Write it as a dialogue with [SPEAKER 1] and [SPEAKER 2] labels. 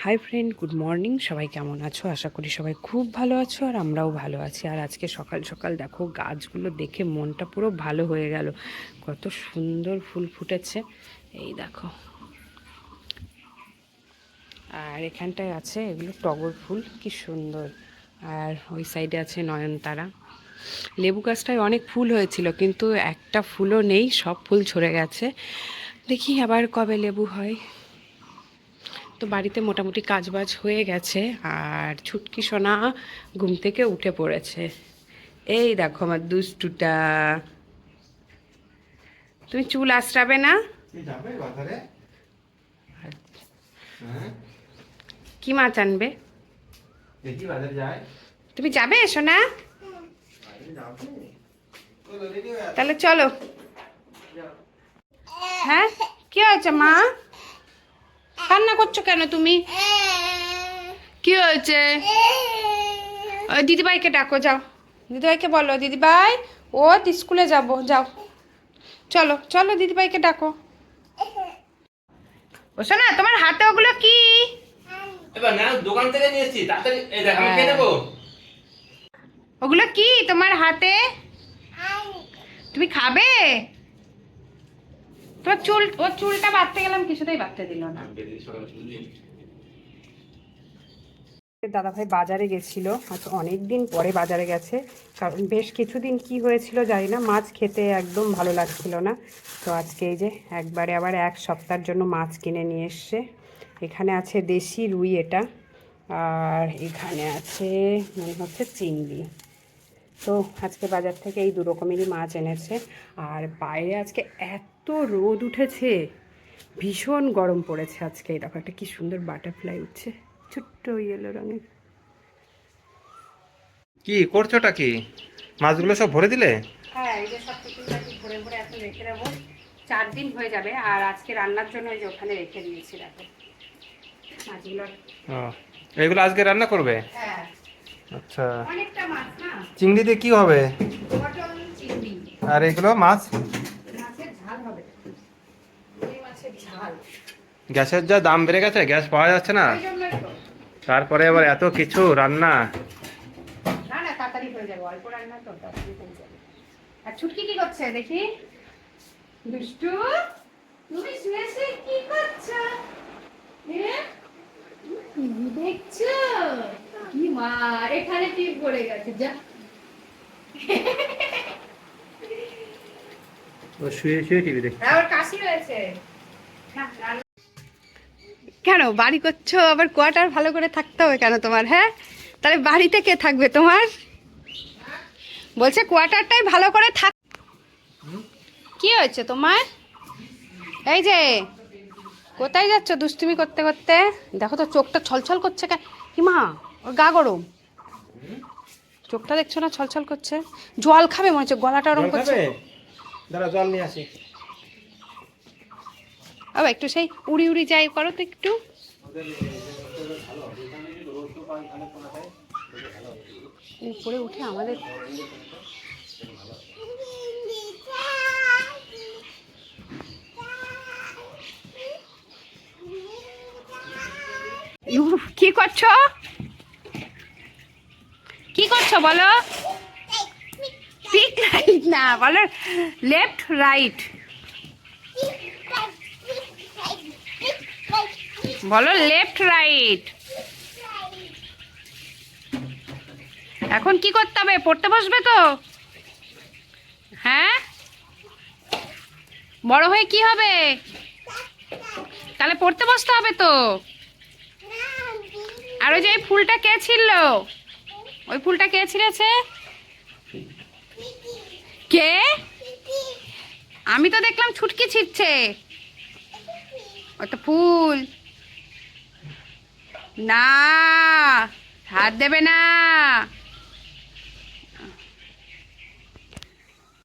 [SPEAKER 1] Hi friend, good morning. সবাই কেমন আছো? আশা করি সবাই খুব ভালো আছো, আর আমরাও ভালো আছি। আর আজকে সকাল সকাল দেখো গাছগুলো দেখে মনটা পুরো ভালো হয়ে গেল। কত সুন্দর ফুল ফুটেছে, এই দেখো। আর এখানটায় আছে এগুলো টগর ফুল, কি সুন্দর। আর ওই সাইডে আছে নয়নতারা। লেবু গাছটায় অনেক ফুল হয়েছিল, কিন্তু একটা ফুলও নেই, সব ফুল ঝরে গেছে। দেখি আবার কবে লেবু হয়। তো বাড়িতে মোটামুটি কাজবাজ হয়ে গেছে, আর ছুটকি সোনা ঘুম থেকে উঠে পড়েছে। এই দেখো আমার দুষ্টুটা। তুমি চুল আঁচড়াবে না? কি মাছ আনবে? তুমি যাবে সোনা? তাহলে চলো। হ্যাঁ, কি হয়েছে মা? কান্না করছো কেন তুমি? কি হয়েছে? ওই দিদিভাইকে ডাকো, যাও। দিদিভাইকে বলো, দিদিভাই ও স্কুলে যাব, যাও। চলো চলো, দিদিভাইকে ডাকো। ও শোনা, তোমার হাতে ওগুলো কি?
[SPEAKER 2] এবার না, দোকান থেকে নিয়ে এসেছি, তাড়াতাড়ি এই দেখ, আমি খেয়ে নেবো।
[SPEAKER 1] ওগুলো কি তোমার হাতে? তুমি খাবে? তোমার চুল, ওর চুলটা বাঁধতে গেলাম, কিছুতেই বাঁধতে দিল না। দাদাভাই বাজারে গেছিল, আজ অনেক দিন পরে বাজারে গেছে। কারণ বেশ কিছুদিন কি হয়েছিল জানি না, মাছ খেতে একদম ভালো লাগছিল না। তো আজকে এই যে একবারে আবার এক সপ্তাহের জন্য মাছ কিনে নিয়ে এসছে। এখানে আছে দেশি রুই এটা, আর এখানে আছে মনে হচ্ছে চিংড়ি। তো আজকে বাজার থেকে এই দু রকমেরই মাছ এনেছে। আর বাইরে আজকে এত রোদ উঠেছে, ভীষণ গরম পড়েছে আজকে। এই দেখো একটা কি সুন্দর বাটারফ্লাই উঠছে, ছোট্ট ইয়েলো রঙের।
[SPEAKER 2] কি করছোটা কি? মাছগুলো সব ভরে দিলে?
[SPEAKER 1] হ্যাঁ, এই যে সব টিফিনটাকে ভরে ভরে এখন রেখে দেবো। 4 দিন হয়ে যাবে। আর আজকে রান্নার জন্য এই যে ওখানে রেখে দিয়েছি, দেখো মাছগুলো।
[SPEAKER 2] ও, এগুলো আজকে রান্না করবে?
[SPEAKER 1] হ্যাঁ,
[SPEAKER 2] আচ্ছা।
[SPEAKER 1] অনেকটা মাছ না।
[SPEAKER 2] চিংড়ি দিয়ে কি হবে?
[SPEAKER 1] পটল চিংড়ি।
[SPEAKER 2] আর এগুলো মাছ?
[SPEAKER 1] মাছের ঝাল হবে, এই মাছের ঝাল।
[SPEAKER 2] গ্যাসের যা দাম বেড়ে গেছে, গ্যাস পাওয়া যাচ্ছে না,
[SPEAKER 1] ওই জন্যই তো।
[SPEAKER 2] তারপরে আবার এত কিছু রান্না।
[SPEAKER 1] না না, তাড়াতাড়ি হয়ে যাবে, অল্প রান্না তো, তাড়াতাড়ি হয়ে যাবে। আর ছুটকি কি করছে দেখি? দুষ্টু, তুমি শুয়ে শুয়ে কি করছো? টিভি দেখছো? কি মা, এখানে টিপ পড়ে গেছে, যা।
[SPEAKER 2] ও শুয়ে শুয়ে টিভি দেখছে।
[SPEAKER 1] ওর কাশি হয়েছে। কেন বাড়ি করছো আবার? কোয়ার্টার ভালো করে থাকতে হবে কেন তোমার? হ্যাঁ, তাহলে বাড়িতে কে থাকবে তোমার? বলছে কোয়ার্টারটাই ভালো করে থাক। কি হয়েছে তোমার? এই যে কোথায় যাচ্ছ দুষ্টুমি করতে করতে? দেখো তো চোখটা ছলছল করছে কেন? কি মা, ওর গা গরম, চোখটা দেখছো না ছলছল করছে? জল খাবে মনে হচ্ছে, গলাটা ওরম করছে।
[SPEAKER 2] দাঁড়া, জল নিয়ে আসি।
[SPEAKER 1] আবার একটু সেই উড়ি উড়ি যাই করো তো একটু। উপরে উঠে আমাদের কি করছো? কি করছো বলো? পিক রাইট না, বলো লেফট রাইট, বলো লেফট রাইট। এখন কি করতে হবে? পড়তে বসবে তো? হ্যাঁ, বড় হয়ে কি হবে? তাহলে পড়তে বসতে হবে তো। আর ওই যে এই ফুলটা কে ছিল? ওই ফুলটা কে ছিঁড়েছে? কে? আমি তো দেখলাম ছুটকি ছিঁড়ছে। ওটা ফুল না, হাত দেবে না।